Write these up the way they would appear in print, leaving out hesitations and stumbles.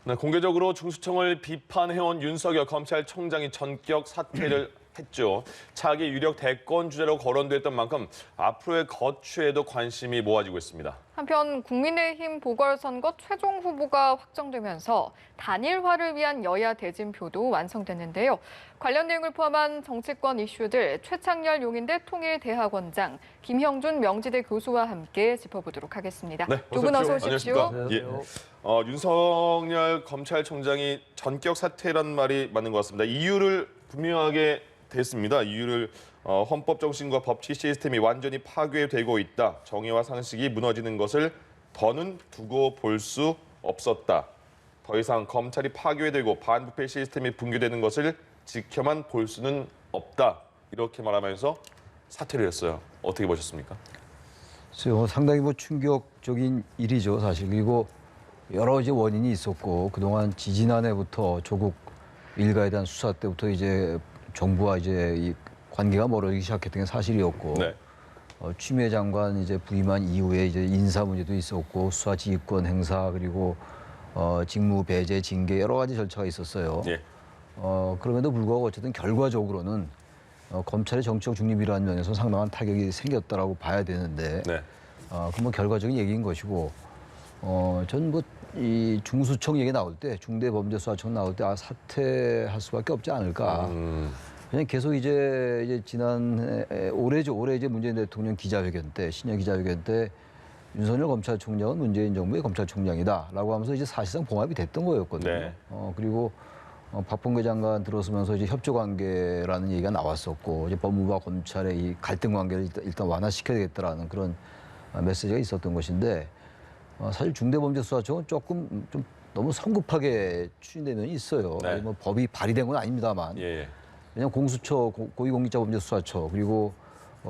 네, 공개적으로 중수청을 비판해온 윤석열 검찰총장이 전격 사퇴를 했죠. 차기 유력 대권 주자로 거론됐던 만큼 앞으로의 거취에도 관심이 모아지고 있습니다. 한편 국민의힘 보궐선거 최종 후보가 확정되면서 단일화를 위한 여야 대진표도 완성됐는데요. 관련 내용을 포함한 정치권 이슈들 최창렬 용인대 통일대학원장, 김형준 명지대 교수와 함께 짚어보도록 하겠습니다. 네, 두 분 어서 오십시오. 안녕하십니까. 예. 윤석열 검찰총장이 전격 사퇴란 말이 맞는 것 같습니다. 이유를 분명하게 됐습니다. 이유를 헌법 정신과 법치 시스템이 완전히 파괴되고 있다. 정의와 상식이 무너지는 것을 더는 두고 볼 수 없었다. 더 이상 검찰이 파괴되고 반부패 시스템이 붕괴되는 것을 지켜만 볼 수는 없다. 이렇게 말하면서 사퇴를 했어요. 어떻게 보셨습니까? 상당히 충격적인 일이죠, 사실. 그리고 여러 이제 원인이 있었고 그동안 지지난해부터 조국 일가에 대한 수사 때부터 이제 정부와 이제 이 관계가 멀어지기 시작했던 게 사실이었고, 네. 추미애 장관 이제 부임한 이후에 이제 인사 문제도 있었고 수사 지휘권 행사 그리고 직무 배제 징계 여러 가지 절차가 있었어요. 예. 그럼에도 불구하고 어쨌든 결과적으로는 검찰의 정치적 중립이라는 면에서 상당한 타격이 생겼다라고 봐야 되는데, 네. 그 뭐 결과적인 얘기인 것이고, 전 뭐 이 중수청 얘기 나올 때, 중대범죄수사청 나올 때 사퇴할 수밖에 없지 않을까. 그냥 계속 이제 올해 이제 문재인 대통령 기자회견 때, 신년 기자회견 때 윤석열 검찰총장은 문재인 정부의 검찰총장이다라고 하면서 이제 사실상 봉합이 됐던 거였거든요. 네. 그리고 박범계 장관 들어서면서 이제 협조 관계라는 얘기가 나왔었고, 이제 법무부와 검찰의 이 갈등 관계를 일단 완화시켜야 되겠다라는 그런 메시지가 있었던 것인데, 사실 중대범죄수사청은 조금 좀 너무 성급하게 추진된 면이 있어요. 네. 뭐 법이 발의된 건 아닙니다만. 예. 왜냐하면 공수처, 고위공직자범죄수사처 그리고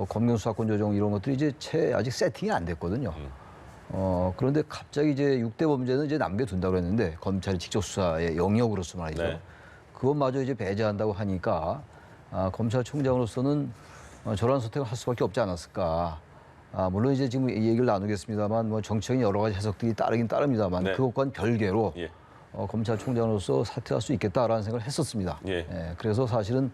검경수사권 조정 이런 것들이 이제 아직 세팅이 안 됐거든요. 그런데 갑자기 이제 6대 범죄는 이제 남겨둔다고 했는데 검찰이 직접 수사의 영역으로서 말이죠. 네. 그것마저 이제 배제한다고 하니까 검찰총장으로서는 저런 선택을 할 수밖에 없지 않았을까. 물론 이제 지금 이 얘기를 나누겠습니다만 뭐 정치적인 여러 가지 해석들이 따르긴 따릅니다만, 네. 그것과는 별개로 예. 검찰총장으로서 사퇴할 수 있겠다라는 생각을 했었습니다. 예. 그래서 사실은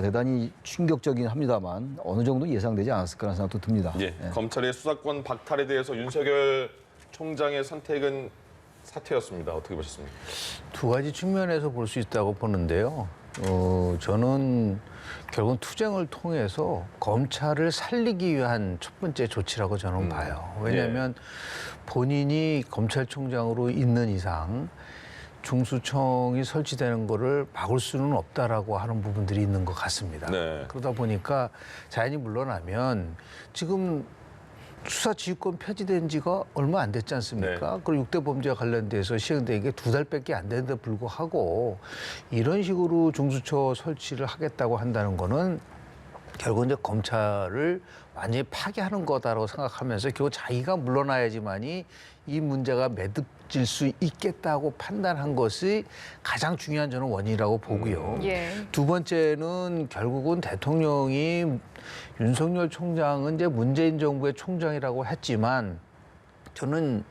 대단히 충격적이긴 합니다만 어느 정도 예상되지 않았을까라는 생각도 듭니다. 예. 검찰의 수사권 박탈에 대해서 윤석열 총장의 선택은 사퇴였습니다. 어떻게 보셨습니까? 두 가지 측면에서 볼 수 있다고 보는데요. 저는 결국 투쟁을 통해서 검찰을 살리기 위한 첫 번째 조치라고 저는 봐요. 왜냐하면 본인이 검찰총장으로 있는 이상 중수청이 설치되는 거를 막을 수는 없다라고 하는 부분들이 있는 것 같습니다. 네. 그러다 보니까 자연히 물러나면 지금 수사 지휘권 폐지된 지가 얼마 안 됐지 않습니까? 네. 그리고 6대 범죄와 관련돼서 시행된 게 2달밖에 안 되는데 불구하고 이런 식으로 중수처 설치를 하겠다고 한다는 거는 결국 이제 검찰을 완전히 파괴하는 거다라고 생각하면서 결국 자기가 물러나야지만이 이 문제가 매듭질 수 있겠다고 판단한 것이 가장 중요한 저는 원인이라고 보고요. 예. 두 번째는 결국은 대통령이 윤석열 총장은 이제 문재인 정부의 총장이라고 했지만, 저는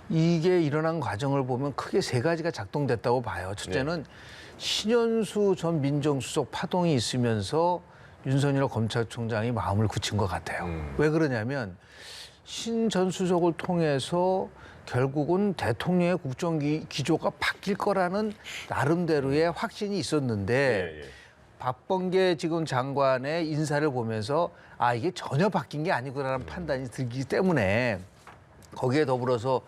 이게 일어난 과정을 보면 크게 세 가지가 작동됐다고 봐요. 첫째는 신현수 전 민정수석 파동이 있으면서 윤석열 검찰총장이 마음을 굳힌 것 같아요. 왜 그러냐면 신 전 수석을 통해서 결국은 대통령의 국정기조가 바뀔 거라는 나름대로의 확신이 있었는데, 박범계 지금 장관의 인사를 보면서 이게 전혀 바뀐 게 아니구나라는 판단이 들기 때문에, 거기에 더불어서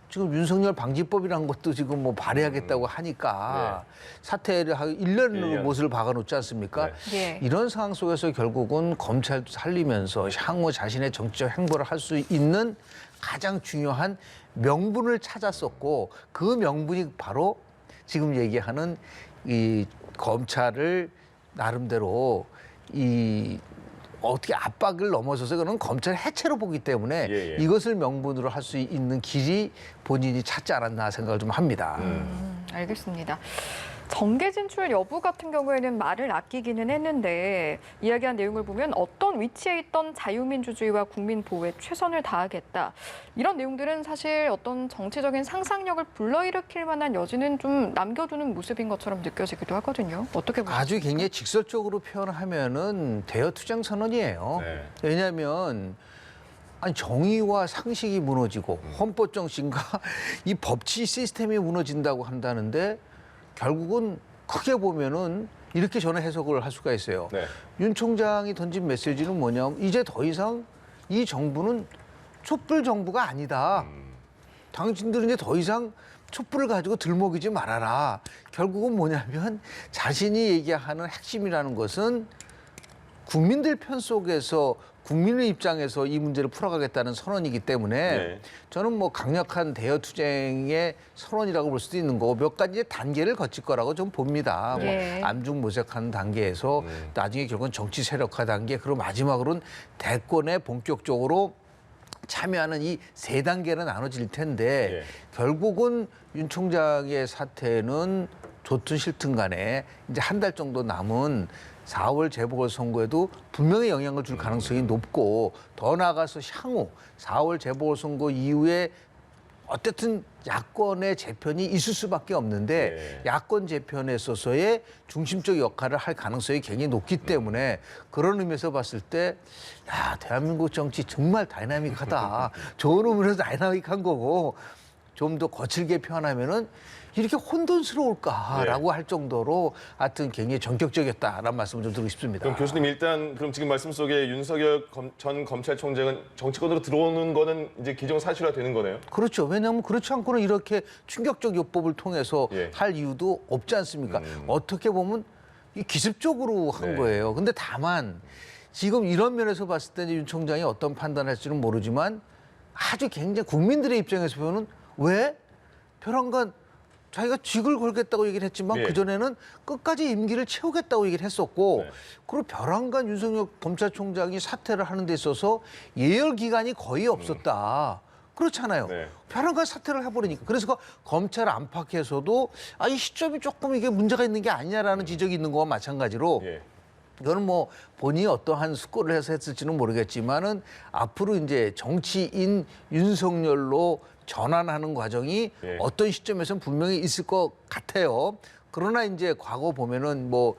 지금 윤석열 방지법이라는 것도 지금 뭐 발의하겠다고 하니까 사퇴를 하고 1년 못을 박아놓지 않습니까? 네. 이런 상황 속에서 결국은 검찰도 살리면서 향후 자신의 정치적 행보를 할 수 있는 가장 중요한 명분을 찾았었고, 그 명분이 바로 지금 얘기하는 이 검찰을 나름대로 어떻게 압박을 넘어서서 그는 검찰 해체로 보기 때문에 이것을 명분으로 할 수 있는 길이 본인이 찾지 않았나 생각을 좀 합니다. 알겠습니다. 정계 진출 여부 같은 경우에는 말을 아끼기는 했는데 이야기한 내용을 보면 어떤 위치에 있던 자유민주주의와 국민 보호에 최선을 다하겠다. 이런 내용들은 사실 어떤 정치적인 상상력을 불러일으킬 만한 여지는 좀 남겨두는 모습인 것처럼 느껴지기도 하거든요. 어떻게 보세요? 아주 굉장히 직설적으로 표현하면은 대여투쟁 선언이에요. 네. 왜냐하면 아니 정의와 상식이 무너지고 헌법 정신과 이 법치 시스템이 무너진다고 한다는데 결국은 크게 보면은 이렇게 저는 해석을 할 수가 있어요. 네. 윤 총장이 던진 메시지는 뭐냐면 이제 더 이상 이 정부는 촛불 정부가 아니다. 당신들은 이제 더 이상 촛불을 가지고 들먹이지 말아라. 결국은 뭐냐면 자신이 얘기하는 핵심이라는 것은 국민들 편 속에서 국민의 입장에서 이 문제를 풀어가겠다는 선언이기 때문에 네. 저는 뭐 강력한 대여투쟁의 선언이라고 볼 수도 있는 거고 몇 가지 단계를 거칠 거라고 좀 봅니다. 네. 뭐 암중모색하는 단계에서 나중에 결국은 정치 세력화 단계 그리고 마지막으로는 대권에 본격적으로 참여하는 이 세 단계로 나눠질 텐데 예. 결국은 윤 총장의 사태는 좋든 싫든 간에 이제 한 달 정도 남은 4월 재보궐선거에도 분명히 영향을 줄 가능성이 높고 더 나아가서 향후 4월 재보궐선거 이후에 어쨌든 야권의 재편이 있을 수밖에 없는데 네. 야권 재편에 있어서의 중심적 역할을 할 가능성이 굉장히 높기 때문에 그런 의미에서 봤을 때 야, 대한민국 정치 정말 다이나믹하다. 좋은 의미로 다이나믹한 거고 좀 더 거칠게 표현하면은 이렇게 혼돈스러울까라고 할 정도로 하여튼 굉장히 전격적이었다라는 말씀을 좀 드리고 싶습니다. 그럼 교수님 일단 그럼 지금 말씀 속에 윤석열 전 검찰총장은 정치권으로 들어오는 거는 이제 기정사실화 되는 거네요? 그렇죠. 왜냐하면 그렇지 않고는 이렇게 충격적 요법을 통해서 예. 할 이유도 없지 않습니까? 어떻게 보면 이 기습적으로 한 네. 거예요. 근데 다만 지금 이런 면에서 봤을 때 윤 총장이 어떤 판단을 할지는 모르지만 아주 굉장히 국민들의 입장에서 보면 왜 벼랑간 자기가 직을 걸겠다고 얘기를 했지만 예. 그전에는 끝까지 임기를 채우겠다고 얘기를 했었고 네. 그리고 벼랑간 윤석열 검찰총장이 사퇴를 하는 데 있어서 예열 기간이 거의 없었다. 그렇잖아요. 네. 벼랑간 사퇴를 해버리니까. 그래서 그 검찰 안팎에서도 이 시점이 조금 이게 문제가 있는 게 아니냐라는 지적이 있는 거와 마찬가지로 예. 이거는 뭐 본인이 어떠한 숙고를 해서 했을지는 모르겠지만은 앞으로 이제 정치인 윤석열로 전환하는 과정이 예. 어떤 시점에서는 분명히 있을 것 같아요. 그러나 이제 과거 보면은 뭐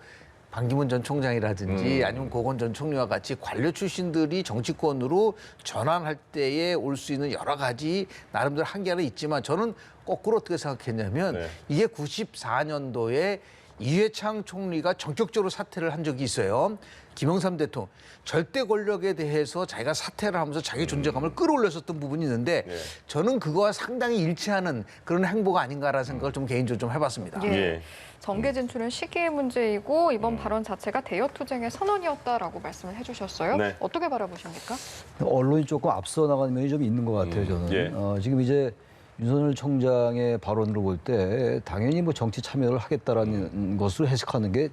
반기문 전 총장이라든지 아니면 고건 전 총리와 같이 관료 출신들이 정치권으로 전환할 때에 올 수 있는 여러 가지 나름대로 한계는 있지만 저는 거꾸로 어떻게 생각했냐면 네. 이게 94년도에 이회창 총리가 전격적으로 사퇴를 한 적이 있어요. 김영삼 대통령 절대 권력에 대해서 자기가 사퇴를 하면서 자기 존재감을 끌어올렸었던 부분이 있는데 네. 저는 그거와 상당히 일치하는 그런 행보가 아닌가라는 생각을 좀 개인적으로 좀 해봤습니다. 예. 예. 정계 진출은 시기의 문제이고 이번 발언 자체가 대여투쟁의 선언이었다라고 말씀을 해주셨어요. 네. 어떻게 바라보십니까? 언론이 조금 앞서 나가는 면이 좀 있는 것 같아요, 저는. 예. 지금 이제 윤석열 총장의 발언으로 볼 때 당연히 뭐 정치 참여를 하겠다라는 것을 해석하는 게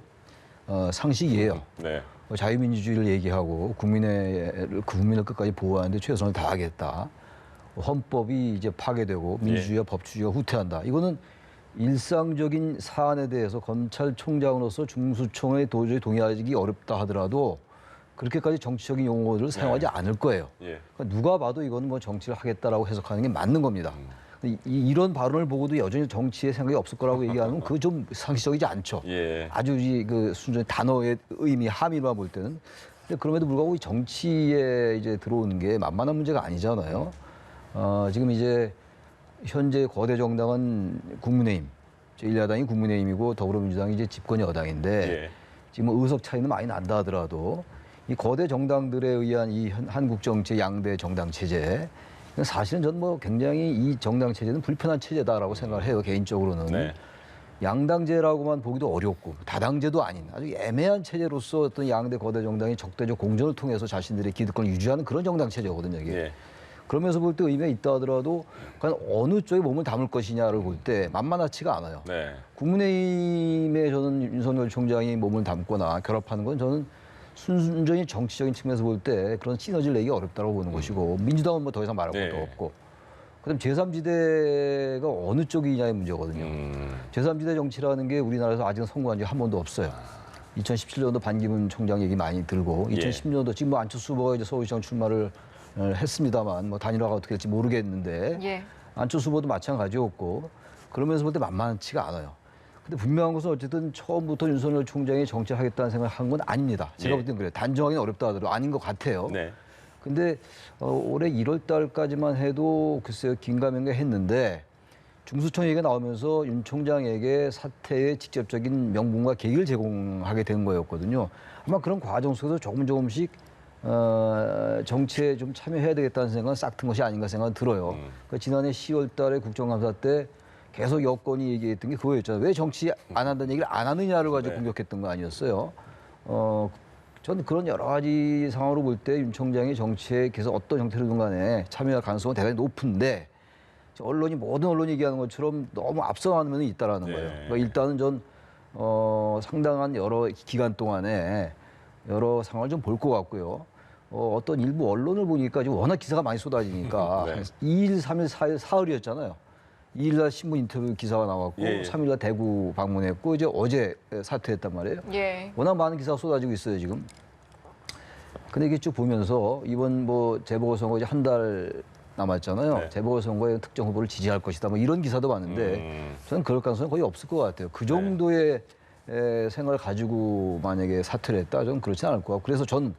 상식이에요. 네. 자유민주주의를 얘기하고 국민을 끝까지 보호하는데 최선을 다하겠다. 헌법이 이제 파괴되고 민주주의와 법치주의가 후퇴한다. 이거는 일상적인 사안에 대해서 검찰총장으로서 중수청에 도저히 동의하기 어렵다 하더라도 그렇게까지 정치적인 용어를 사용하지 않을 거예요. 예. 그러니까 누가 봐도 이거는 뭐 정치를 하겠다라고 해석하는 게 맞는 겁니다. 근데 이런 발언을 보고도 여전히 정치에 생각이 없을 거라고 얘기하는 건 그거 좀 상식적이지 않죠. 예. 아주 그 순전히 단어의 의미, 함의만 볼 때는. 근데 그럼에도 불구하고 이 정치에 이제 들어오는 게 만만한 문제가 아니잖아요. 지금 이제 현재 거대 정당은 국민의힘, 제1야당이 국민의힘이고 더불어민주당이 이제 집권 여당인데 예. 지금 뭐 의석 차이는 많이 난다 하더라도 이 거대 정당들에 의한 이 한국 정치의 양대 정당 체제 사실은 전 뭐 굉장히 이 정당 체제는 불편한 체제다라고 생각을 해요, 개인적으로는. 네. 양당제라고만 보기도 어렵고 다당제도 아닌 아주 애매한 체제로서 어떤 양대 거대 정당이 적대적 공존을 통해서 자신들의 기득권을 유지하는 그런 정당 체제거든요, 이게. 예. 그러면서 볼 때 의미가 있다 하더라도 과연 어느 쪽에 몸을 담을 것이냐를 볼 때 만만하지가 않아요. 네. 국민의힘에 저는 윤석열 총장이 몸을 담거나 결합하는 건 저는 순전히 정치적인 측면에서 볼 때 그런 시너지를 내기 어렵다고 보는 것이고 민주당은 뭐 더 이상 말할 것도 네. 없고 그다음 제3지대가 어느 쪽이냐의 문제거든요. 제3지대 정치라는 게 우리나라에서 아직은 선거한 지 한 번도 없어요. 2017년도 반기문 총장 얘기 많이 들고, 예. 2010년도 지금 뭐 안철수 후보가 이제 서울시장 출마를 했습니다만 뭐 단일화가 어떻게 될지 모르겠는데 예. 안철수 후보도 마찬가지였고 그러면서 볼 때 만만치가 않아요. 근데 분명한 것은 어쨌든 처음부터 윤석열 총장이 정치하겠다는 생각을 한 건 아닙니다. 제가 예. 볼 때는 그래요. 단정하기는 어렵다 하더라도 아닌 것 같아요. 네. 근데 올해 1월 달까지만 해도 글쎄요 긴가민가 했는데 중수청 얘기가 나오면서 윤 총장에게 사태의 직접적인 명분과 계기를 제공하게 된 거였거든요. 아마 그런 과정 속에서 조금씩 정치에 좀 참여해야 되겠다는 생각은 싹 튼 것이 아닌가 생각은 들어요. 그러니까 지난해 10월 달에 국정감사 때 계속 여권이 얘기했던 게 그거였잖아요. 왜 정치 안 한다는 얘기를 안 하느냐를 가지고 네. 공격했던 거 아니었어요. 저는 그런 여러 가지 상황으로 볼 때 윤 총장이 정치에 계속 어떤 형태로든 간에 참여할 가능성은 대단히 높은데 언론이 모든 언론이 얘기하는 것처럼 너무 앞서가는 면이 있다라는 네. 거예요. 그러니까 일단은 전 상당한 여러 기간 동안에 여러 상황을 좀 볼 것 같고요. 어떤 일부 언론을 보니까 지금 워낙 기사가 많이 쏟아지니까 네. 2일, 3일, 4일, 사흘이었잖아요. 2일날 신문 인터뷰 기사가 나왔고 예, 예. 3일날 대구 방문했고 이제 어제 사퇴했단 말이에요. 예. 워낙 많은 기사가 쏟아지고 있어요 지금. 근데 이게 쭉 보면서 이번 뭐 재보궐선거 이제 한 달 남았잖아요. 네. 재보궐선거에 특정 후보를 지지할 것이다. 뭐 이런 기사도 봤는데 저는 그럴 가능성은 거의 없을 것 같아요. 그 정도의 생각을 가지고 만약에 사퇴를 했다, 저는 그렇지 않을 것 같고 그래서 전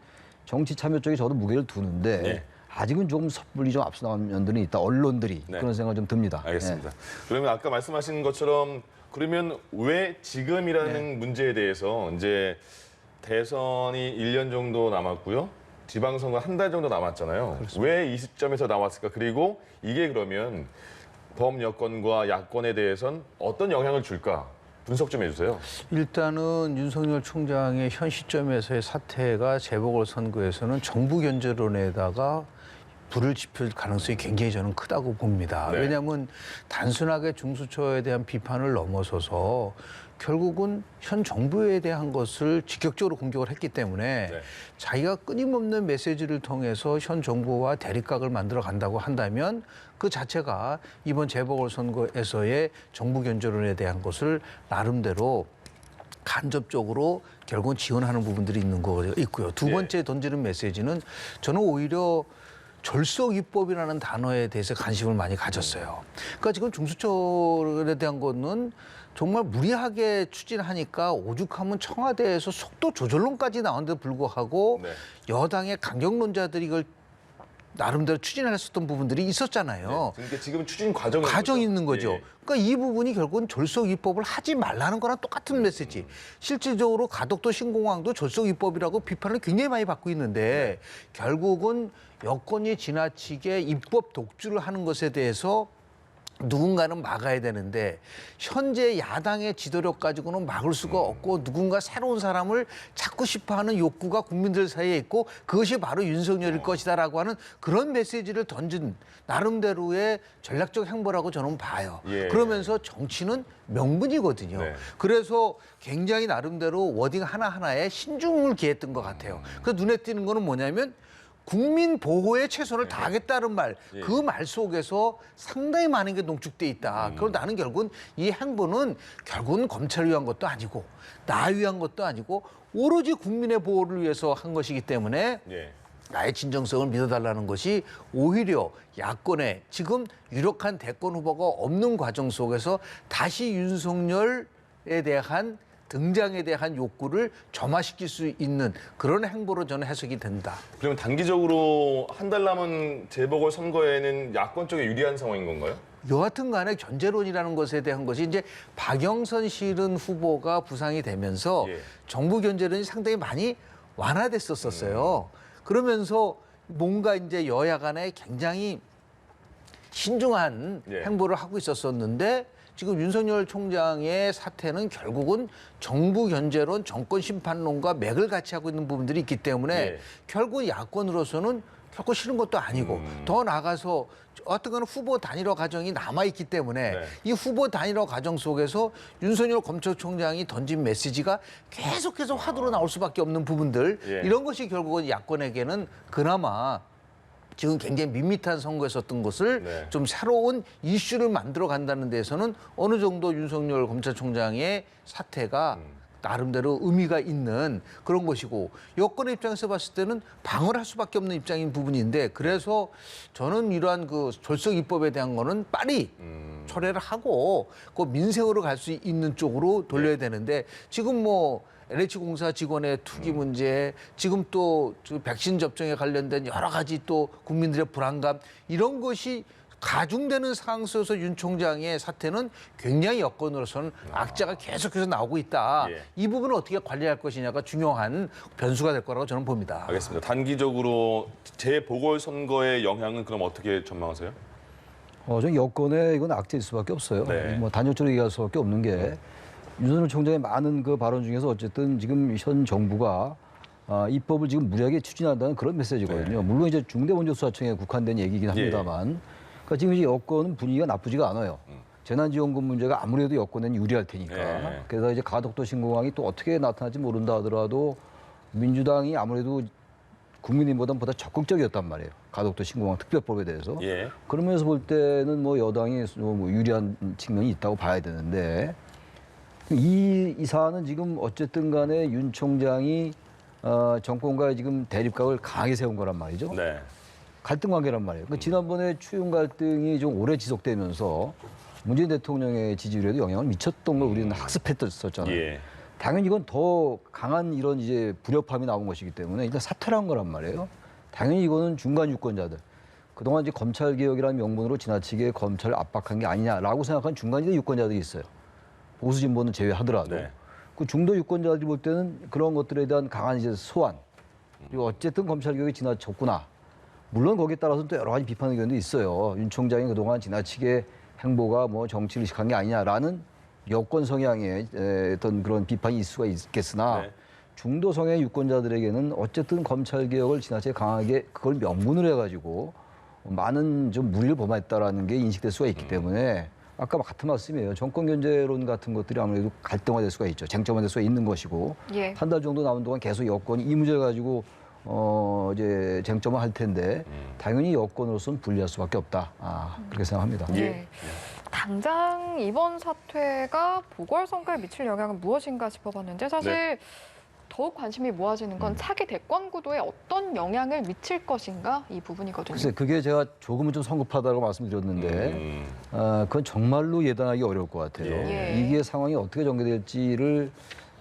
정치 참여 쪽에 저도 무게를 두는데 네. 아직은 좀 섣불리 좀 앞서 나간 면들이 있다. 언론들이 네. 그런 생각이 좀 듭니다. 알겠습니다. 그러면 아까 말씀하신 것처럼 그러면 왜 지금이라는 문제에 대해서 이제 대선이 1년 정도 남았고요. 지방선거 한 달 정도 남았잖아요. 왜 이 시점에서 나왔을까? 그리고 이게 그러면 범여권과 야권에 대해선 어떤 영향을 줄까? 분석 좀 해주세요. 일단은 윤석열 총장의 현 시점에서의 사태가 재보궐선거에서는 정부 견제론에다가 불을 지필 가능성이 굉장히 저는 크다고 봅니다. 네. 왜냐하면 단순하게 중수처에 대한 비판을 넘어서서 결국은 현 정부에 대한 것을 직격적으로 공격을 했기 때문에 네. 자기가 끊임없는 메시지를 통해서 현 정부와 대립각을 만들어 간다고 한다면 그 자체가 이번 재보궐선거에서의 정부 견제론에 대한 것을 나름대로 간접적으로 결국은 지원하는 부분들이 있는 거 있고요. 두 번째 던지는 메시지는 저는 오히려 졸속입법이라는 단어에 대해서 관심을 많이 가졌어요. 그러니까 지금 중수처에 대한 거는 정말 무리하게 추진하니까 오죽하면 청와대에서 속도 조절론까지 나온데도 불구하고 네. 여당의 강경론자들이 이걸 나름대로 추진했었던 부분들이 있었잖아요. 그러니까 지금 추진 과정이 과정이 있는 거죠. 예. 그러니까 이 부분이 결국은 졸속입법을 하지 말라는 거랑 똑같은 메시지. 실질적으로 가덕도 신공항도 졸속입법이라고 비판을 굉장히 많이 받고 있는데 결국은 여권이 지나치게 입법 독주를 하는 것에 대해서 누군가는 막아야 되는데 현재 야당의 지도력 가지고는 막을 수가 없고 누군가 새로운 사람을 찾고 싶어하는 욕구가 국민들 사이에 있고 그것이 바로 윤석열일 것이다라고 하는 그런 메시지를 던진 나름대로의 전략적 행보라고 저는 봐요. 예. 그러면서 정치는 명분이거든요. 네. 그래서 굉장히 나름대로 워딩 하나하나에 신중을 기했던 것 같아요. 그래서 눈에 띄는 거는 뭐냐면 국민 보호에 최선을 다하겠다는 말, 그 말 속에서 상당히 많은 게 농축돼 있다. 그럼 나는 결국은 이 행보는 결국은 검찰을 위한 것도 아니고 나 위한 것도 아니고 오로지 국민의 보호를 위해서 한 것이기 때문에 예. 나의 진정성을 믿어달라는 것이 오히려 야권에 지금 유력한 대권 후보가 없는 과정 속에서 다시 윤석열에 대한 등장에 대한 욕구를 점화시킬 수 있는 그런 행보로 저는 해석이 된다. 그러면 단기적으로 한 달 남은 재보궐 선거에는 야권 쪽에 유리한 상황인 건가요? 여하튼 간에 견제론이라는 것에 대한 것이 이제 박영선 실은 후보가 부상이 되면서 예. 정부 견제론이 상당히 많이 완화됐었어요. 그러면서 뭔가 이제 여야 간에 굉장히 신중한 예. 행보를 하고 있었었는데 지금 윤석열 총장의 사태는 결국은 정부 견제론, 정권 심판론과 맥을 같이 하고 있는 부분들이 있기 때문에 예. 결국 야권으로서는 결코 싫은 것도 아니고 더 나아가서 어떤 후보 단일화 과정이 남아있기 때문에 네. 이 후보 단일화 과정 속에서 윤석열 검찰총장이 던진 메시지가 계속해서 화두로 나올 수밖에 없는 부분들 예. 이런 것이 결국은 야권에게는 그나마 지금 굉장히 밋밋한 선거였었던 것을 네. 좀 새로운 이슈를 만들어 간다는 데에서는 어느 정도 윤석열 검찰총장의 사태가 나름대로 의미가 있는 그런 것이고, 여권의 입장에서 봤을 때는 방어를 할 수밖에 없는 입장인 부분인데, 그래서 저는 이러한 그 졸속 입법에 대한 거는 빨리 철회를 하고 그 민생으로 갈 수 있는 쪽으로 돌려야 되는데, 지금 뭐 LH공사 직원의 투기 문제, 지금 또 백신 접종에 관련된 여러 가지 또 국민들의 불안감, 이런 것이 가중되는 상황 속에서 윤 총장의 사태는 굉장히 여건으로서는 악재가 계속해서 나오고 있다. 예. 이 부분을 어떻게 관리할 것이냐가 중요한 변수가 될 거라고 저는 봅니다. 알겠습니다. 단기적으로 재보궐선거의 영향은 그럼 어떻게 전망하세요? 저 여권에 이건 악재일 수밖에 없어요. 네. 뭐 단적으로 얘기할 수밖에 없는 게 윤석열 총장의 많은 그 발언 중에서 어쨌든 지금 현 정부가 입법을 지금 무리하게 추진한다는 그런 메시지거든요. 네. 물론 이제 중대본적수사청에 국한된 얘기긴 합니다만, 그러니까 지금 이제 여권은 분위기가 나쁘지가 않아요. 재난지원금 문제가 아무래도 여권에는 유리할 테니까. 네. 그래서 이제 가덕도 신공항이 또 어떻게 나타날지 모른다 하더라도 민주당이 아무래도 국민의힘보다 적극적이었단 말이에요. 가덕도 신공항 특별법에 대해서. 예. 그러면서 볼 때는 뭐 여당이 뭐 유리한 측면이 있다고 봐야 되는데, 이 사안은 지금 어쨌든 간에 윤 총장이 정권과의 지금 대립각을 강하게 세운 거란 말이죠. 네. 갈등 관계란 말이에요. 그러니까 지난번에 추윤 갈등이 좀 오래 지속되면서 문재인 대통령의 지지율에도 영향을 미쳤던 걸 우리는 학습했었잖아요. 예. 당연히 이건 더 강한 이런 이제 불협화음이 나온 것이기 때문에 일단 사퇴를 한 거란 말이에요. 당연히 이거는 중간 유권자들, 그동안 이제 검찰 개혁이라는 명분으로 지나치게 검찰을 압박한 게 아니냐라고 생각한 중간 유권자들이 있어요. 보수 진보는 제외하더라도. 네. 그 중도 유권자들이 볼 때는 그런 것들에 대한 강한 이제 소환, 그리고 어쨌든 검찰 개혁이 지나쳤구나. 물론 거기에 따라서는 또 여러 가지 비판 의견도 있어요. 윤 총장이 그동안 지나치게 행보가 뭐 정치를 의식한 게 아니냐라는 여권 성향의 어떤 그런 비판이 있을 수가 있겠으나, 네. 중도 성향의 유권자들에게는 어쨌든 검찰 개혁을 지나치게 강하게 그걸 명분으로 해가지고 많은 좀 무리를 범했다라는 게 인식될 수가 있기 때문에 아까 같은 말씀이에요. 정권 견제론 같은 것들이 아무래도 갈등화될 수가 있죠. 쟁점화될 수가 있는 것이고, 예. 한 달 정도 남은 동안 계속 여권이 이 문제를 가지고 이제 쟁점화 할 텐데 당연히 여권으로서는 불리할 수밖에 없다. 그렇게 생각합니다. 예. 네. 당장 이번 사태가 보궐선거에 미칠 영향은 무엇인가 싶어봤는데, 사실 더욱 관심이 모아지는 건 차기 대권 구도에 어떤 영향을 미칠 것인가, 이 부분이거든요. 글쎄, 그게 제가 조금은 좀 성급하다고 말씀드렸는데 그건 정말로 예단하기 어려울 것 같아요. 예. 이게 상황이 어떻게 전개될지를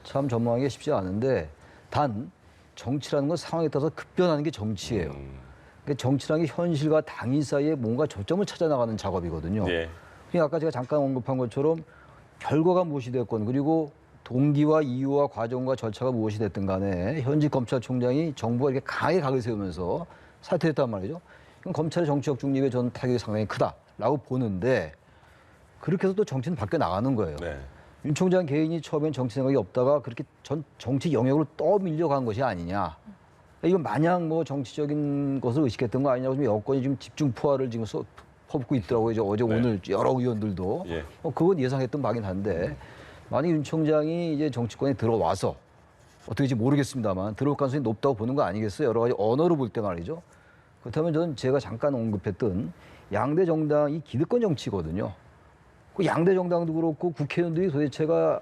참 전망하기 쉽지 않은데, 단 정치라는 건 상황에 따라서 급변하는 게 정치예요. 그러니까 정치라는 게 현실과 당위 사이에 뭔가 저점을 찾아 나가는 작업이거든요. 예. 그러니까 아까 제가 잠깐 언급한 것처럼 결과가 무엇이 됐건, 그리고 동기와 이유와 과정과 절차가 무엇이 됐든 간에 현직 검찰총장이 정부가 이렇게 강하게 각을 세우면서 사퇴했단 말이죠. 그럼 검찰의 정치적 중립에 저는 타격이 상당히 크다라고 보는데, 그렇게 해서 또 정치는 바뀌어 나가는 거예요. 네. 윤 총장 개인이 처음엔 정치 생각이 없다가 그렇게 정치 영역으로 떠밀려간 것이 아니냐. 이건 마냥 뭐 정치적인 것을 의식했던 거 아니냐고 지금 여권이 지금 집중 포화를 지금 퍼붓고 있더라고요. 어제 네. 오늘 여러 의원들도. 예. 그건 예상했던 바긴 한데, 만약 윤 총장이 이제 정치권에 들어와서 어떻게 될지 모르겠습니다만 들어올 가능성이 높다고 보는 거 아니겠어요? 여러 가지 언어로 볼 때 말이죠. 그렇다면 저는 제가 잠깐 언급했던 양대 정당이 기득권 정치거든요. 그 양대 정당도 그렇고 국회의원들이 도대체가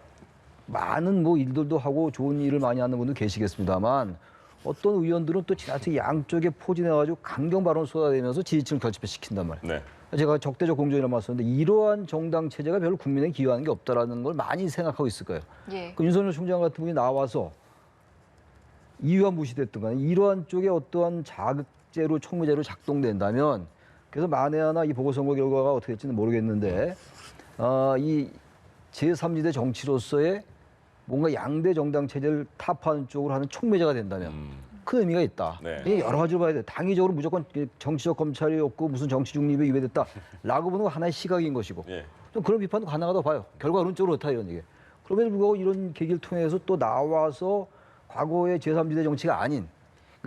많은 뭐 일들도 하고 좋은 일을 많이 하는 분도 계시겠습니다만, 어떤 의원들은 또 지나치게 양쪽에 포진해가지고 강경 발언을 쏟아내면서 지지층을 결집시킨단 말이에요. 네. 제가 적대적 공정이라고 말씀드렸는데, 이러한 정당 체제가 별로 국민에게 기여하는 게 없다라는 걸 많이 생각하고 있을 거예요. 예. 그 윤석열 총장 같은 분이 나와서 이유가 무시됐든 간에 이러한 쪽에 어떠한 자극제로 촉매제로 작동된다면, 그래서 만에 하나 이 보궐선거 결과가 어떻게 될지는 모르겠는데, 이 제3지대 정치로서의 뭔가 양대 정당 체제를 타파하는 쪽으로 하는 촉매제가 된다면 큰 의미가 있다. 네. 이게 여러 가지로 봐야 돼. 당위적으로 무조건 정치적 검찰이 없고 무슨 정치 중립에 위배됐다라고 보는 건 하나의 시각인 것이고, 예. 좀 그런 비판도 가능하다고 봐요. 결과론적으로 어떻다 이런 얘기. 그럼에도 불구하고 이런 계기를 통해서 또 나와서 과거의 제3지대 정치가 아닌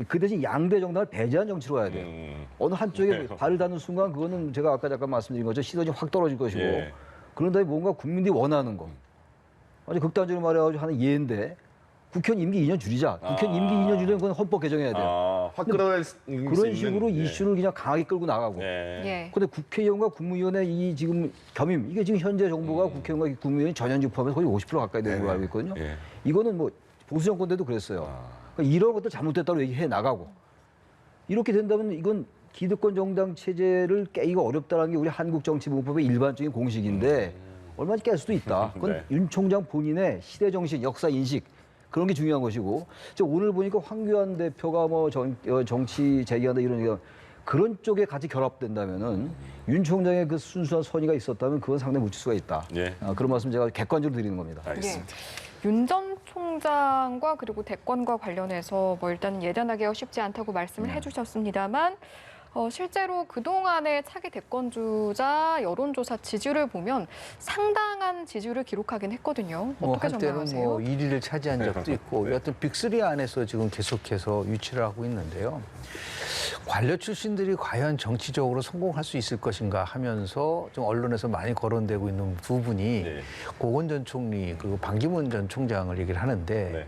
그 대신 양대 정당을 배제한 정치로 가야 돼요. 어느 한쪽에 발을 닿는 순간 그거는 제가 아까 잠깐 말씀드린 것처럼 시선이 확 떨어질 것이고, 그런 다음에 뭔가 국민들이 원하는 거. 아주 극단적으로 말해가지고 하는 예인데, 국회의원 임기 2년 줄이자. 국회의원 임기 2년 줄이면 그건 헌법 개정해야 돼요. 확 끌어낼 수 그런 있는, 식으로 예. 이슈를 그냥 강하게 끌고 나가고. 예. 예. 근데 국회의원과 국무위원의 이 지금 겸임, 이게 지금 현재 정부가 국회의원과 국무위원이 전현직 포함해서 거의 50% 가까이 되는 걸로 알고 있거든요. 예. 이거는 뭐 보수 정권 때도 그랬어요. 그러니까 이런 것들 잘못됐다고 얘기해 나가고. 이렇게 된다면 이건 기득권 정당 체제를 깨기가 어렵다는 게 우리 한국 정치문법의 일반적인 공식인데 얼마든지 깰 수도 있다. 그건 네. 윤 총장 본인의 시대 정신, 역사 인식 그런 게 중요한 것이고. 오늘 보니까 황교안 대표가 뭐 정치 재개한다 이런 얘기가 그런 쪽에 같이 결합된다면은 윤 총장의 그 순수한 선의가 있었다면 그건 상당히 묻힐 수가 있다. 예. 그런 말씀 제가 객관적으로 드리는 겁니다. 알겠습니다. 윤 전 총장과 그리고 대권과 관련해서 뭐 일단 예단하기가 쉽지 않다고 말씀을 해주셨습니다만 실제로 그동안의 차기 대권주자 여론조사 지지율을 보면 상당한 지지율을 기록하긴 했거든요. 뭐 어떻게 한때는 전망하세요? 뭐 1위를 차지한 적도 있고 여하튼 빅3 안에서 지금 계속해서 위치를 하고 있는데요. 관료 출신들이 과연 정치적으로 성공할 수 있을 것인가 하면서 좀 언론에서 많이 거론되고 있는 부분이 네. 고건 전 총리 그리고 반기문 전 총장을 얘기를 하는데 네.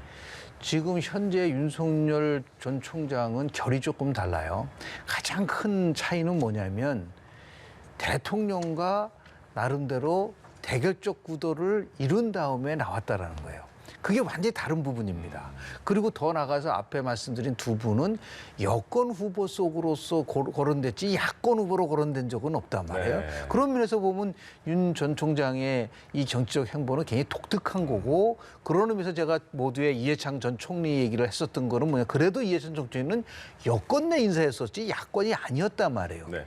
지금 현재 윤석열 전 총장은 결이 조금 달라요. 가장 큰 차이는 뭐냐면 대통령과 나름대로 대결적 구도를 이룬 다음에 나왔다라는 거예요. 그게 완전히 다른 부분입니다. 그리고 더 나가서 앞에 말씀드린 두 분은 여권 후보 속으로서 거론됐지 야권 후보로 거론된 적은 없단 말이에요. 네. 그런 면에서 보면 윤 전 총장의 이 정치적 행보는 굉장히 독특한 거고 그런 의미에서 제가 모두에 이해창 전 총리 얘기를 했었던 거는 뭐냐. 그래도 이해창 전 총리는 여권 내 인사였었지 야권이 아니었단 말이에요. 네.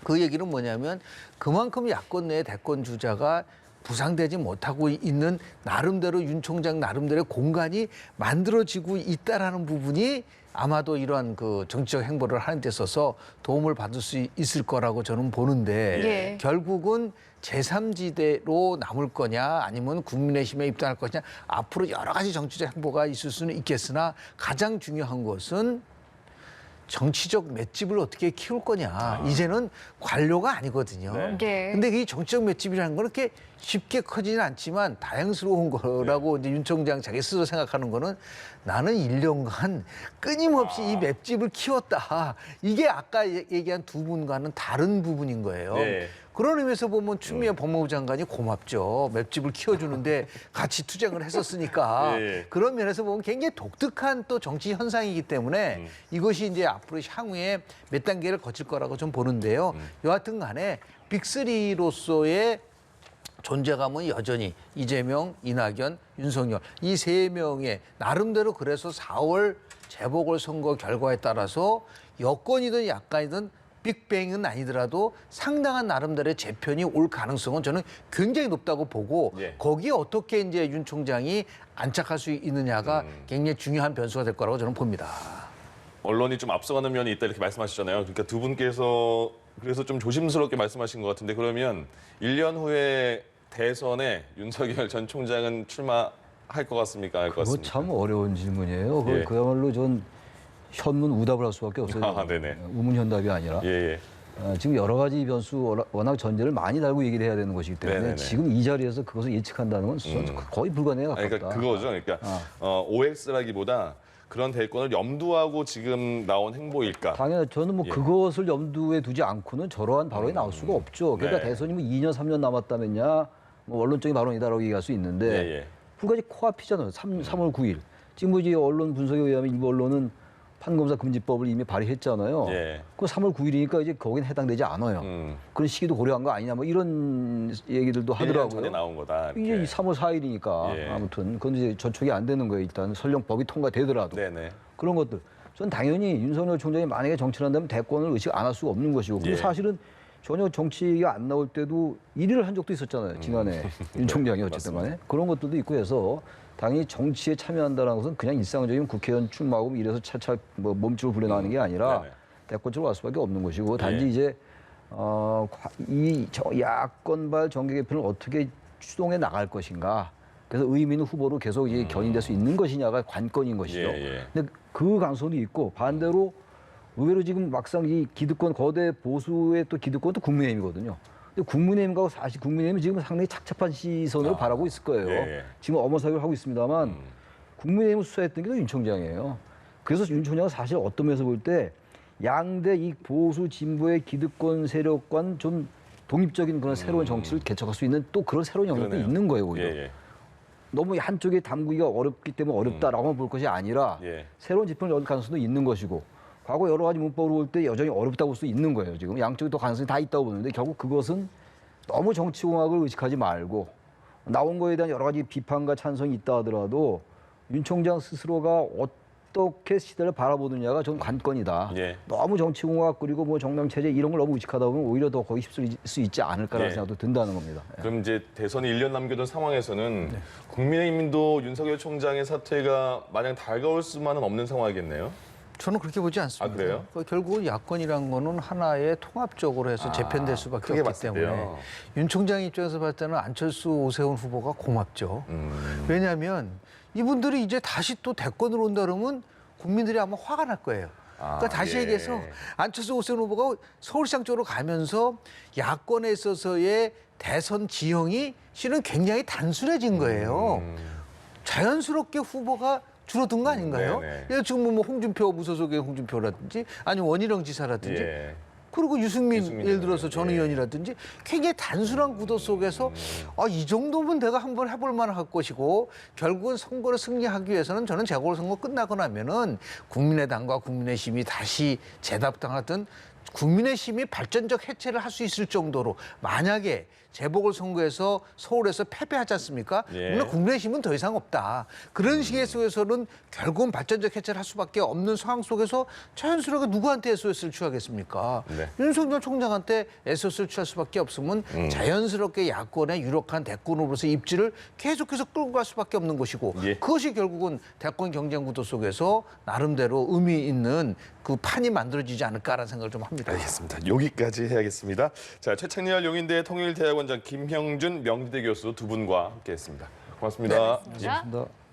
그 얘기는 뭐냐면 그만큼 야권 내 대권 주자가 부상되지 못하고 있는 나름대로 윤 총장 나름대로의 공간이 만들어지고 있다라는 부분이 아마도 이러한 그 정치적 행보를 하는 데 있어서 도움을 받을 수 있을 거라고 저는 보는데 예. 결국은 제3지대로 남을 거냐 아니면 국민의힘에 입당할 것이냐 앞으로 여러 가지 정치적 행보가 있을 수는 있겠으나 가장 중요한 것은 정치적 맷집을 어떻게 키울 거냐. 이제는 관료가 아니거든요. 네. 예. 근데 이 정치적 맷집이라는 건 그렇게 쉽게 커지는 않지만 다양스러운 거라고 이제 윤 총장 자기 스스로 생각하는 거는 나는 1년간 끊임없이 이 맷집을 키웠다. 이게 아까 얘기한 두 분과는 다른 부분인 거예요. 네. 그런 의미에서 보면 추미애 법무부 장관이 고맙죠. 맷집을 키워주는데 같이 투쟁을 했었으니까. 예. 그런 면에서 보면 굉장히 독특한 또 정치 현상이기 때문에 이것이 이제 앞으로 향후에 몇 단계를 거칠 거라고 좀 보는데요. 여하튼 간에 빅3로서의 존재감은 여전히 이재명, 이낙연, 윤석열 이 세 명의 나름대로 그래서 4월 재보궐선거 결과에 따라서 여권이든 야권이든 빅뱅은 아니더라도 상당한 나름대로의 재편이 올 가능성은 저는 굉장히 높다고 보고 예. 거기에 어떻게 이제 윤 총장이 안착할 수 있느냐가 굉장히 중요한 변수가 될 거라고 저는 봅니다. 언론이 좀 앞서가는 면이 있다 이렇게 말씀하시잖아요. 그러니까 두 분께서 그래서 좀 조심스럽게 말씀하신 것 같은데 그러면 1년 후에 대선에 윤석열 전 총장은 출마할 것 같습니까? 할 것 그거 같습니까? 참 어려운 질문이에요. 예. 그야말로 전 현문 우답을 할 수밖에 없어요. 네네. 우문현답이 아니라. 예. 지금 여러 가지 변수, 워낙 전제를 많이 달고 얘기를 해야 되는 것이기 때문에 네네네. 지금 이 자리에서 그것을 예측한다는 건 거의 불가능에 아니, 가깝다. 그러니까 그거죠. 그러니까 OX라기보다 그런 대권을 염두하고 지금 나온 행보일까? 당연히 저는 뭐 예. 그것을 염두에 두지 않고는 저러한 발언이 나올 수가 없죠. 그러니까 네. 대선이 뭐 2년, 3년 남았다면야 뭐 원론적인 발언이다라고 얘기할 수 있는데 예. 불가지 코앞이잖아요. 3월 9일. 지금 뭐 이제 언론 분석에 의하면 일부 언론은 판검사 금지법을 이미 발의했잖아요. 예. 그 3월 9일이니까 이제 거기는 해당되지 않아요. 그런 시기도 고려한 거 아니냐 뭐 이런 얘기들도 1년 전에 하더라고요. 나온 거다. 이제 이렇게. 3월 4일이니까 예. 아무튼 그건 이제 저촉이 안 되는 거예요. 일단 설령 법이 통과되더라도 네네. 그런 것들. 전 당연히 윤석열 총장이 만약에 정치를 한다면 대권을 의식 안 할 수가 없는 것이고. 근데 예. 사실은 전혀 정치가 안 나올 때도 1위를 한 적도 있었잖아요. 지난해 윤 총장이 어쨌든 간에. 그런 것들도 있고 해서 당연히 정치에 참여한다는 것은 그냥 일상적인 국회의원 출마하고 이래서 차차 뭐 몸집을 불려나가는 게 아니라 네네. 대권으로 갈 수밖에 없는 것이고 단지 예. 이제 이 야권발 정계 개편을 어떻게 추동해 나갈 것인가. 그래서 의미 있는 후보로 계속 이제 견인될 수 있는 것이냐가 관건인 것이죠. 예. 근데 그 가능성도 있고 반대로 의외로 지금 막상 이 기득권 거대 보수의 또 기득권도 국민의힘이거든요. 근데 국민의힘과 사실 국민의힘은 지금 상당히 착잡한 시선으로 바라고 있을 거예요. 예. 지금 엄호사격을 하고 있습니다만 국민의힘을 수사했던 게 윤 총장이에요. 그래서 윤 총장은 사실 어떤 면에서 볼 때 양대 이 보수 진보의 기득권 세력과는 좀 독립적인 그런 새로운 정치를 개척할 수 있는 또 그런 새로운 영역도 그러네요. 있는 거예요, 오히려. 예, 예. 너무 한쪽에 담그기가 어렵기 때문에 어렵다라고만 볼 것이 아니라 예. 새로운 지평을 열 가능성도 있는 것이고 과거 여러 가지 문법으로 볼 때 여전히 어렵다고 볼 수 있는 거예요. 지금 양쪽이 또 가능성이 다 있다고 보는데 결국 그것은 너무 정치공학을 의식하지 말고 나온 거에 대한 여러 가지 비판과 찬성이 있다 하더라도 윤 총장 스스로가 어떻게 시대를 바라보느냐가 전 관건이다. 예. 너무 정치공학 그리고 뭐 정당체제 이런 걸 너무 의식하다 보면 오히려 더 거기 휩쓸릴 수 있지 않을까라는 예. 생각도 든다는 겁니다. 그럼 이제 대선이 1년 남겨둔 상황에서는 국민의힘도 윤석열 총장의 사퇴가 마냥 달가울 수만은 없는 상황이겠네요. 저는 그렇게 보지 않습니다. 아, 그래요? 결국은 야권이란 거는 하나의 통합적으로 해서 재편될 수밖에 크게 없기 봤을 때문에 때요. 윤 총장 입장에서 봤을 때는 안철수, 오세훈 후보가 고맙죠. 왜냐하면 이분들이 이제 다시 또 대권으로 온다 그러면 국민들이 아마 화가 날 거예요. 그러니까 다시 예. 얘기해서 안철수, 오세훈 후보가 서울시장 쪽으로 가면서 야권에 있어서의 대선 지형이 실은 굉장히 단순해진 거예요. 자연스럽게 후보가 줄어든 거 아닌가요? 네네. 예를 지금 뭐 홍준표 무소속의 홍준표라든지 아니면 원희룡 지사라든지 예. 그리고 유승민 유승민 예를 들어서 전 예. 의원이라든지 굉장히 단순한 구도 속에서 이 정도면 내가 한번 해볼 만할 것이고 결국은 선거를 승리하기 위해서는 저는 재보궐선거 끝나고 나면은 국민의당과 국민의힘이 다시 재답당하든 국민의힘이 발전적 해체를 할 수 있을 정도로 만약에 재보궐선거에서 서울에서 패배하지 않습니까? 예. 물론 국민의힘은 더 이상 없다. 그런 식의 속에서는 결국은 발전적 해체를 할 수밖에 없는 상황 속에서 자연스럽게 누구한테 SOS를 취하겠습니까? 네. 윤석열 총장한테 SOS를 취할 수밖에 없으면 자연스럽게 야권의 유력한 대권 후보로서 입지를 계속해서 끌고 갈 수밖에 없는 것이고 예. 그것이 결국은 대권 경쟁 구도 속에서 나름대로 의미 있는 그 판이 만들어지지 않을까라는 생각을 좀 합니다. 알겠습니다. 여기까지 해야겠습니다. 자, 최창렬 용인대 통일대학원장 김형준 명지대 교수 두 분과 함께했습니다. 고맙습니다. 고맙습니다. 고맙습니다.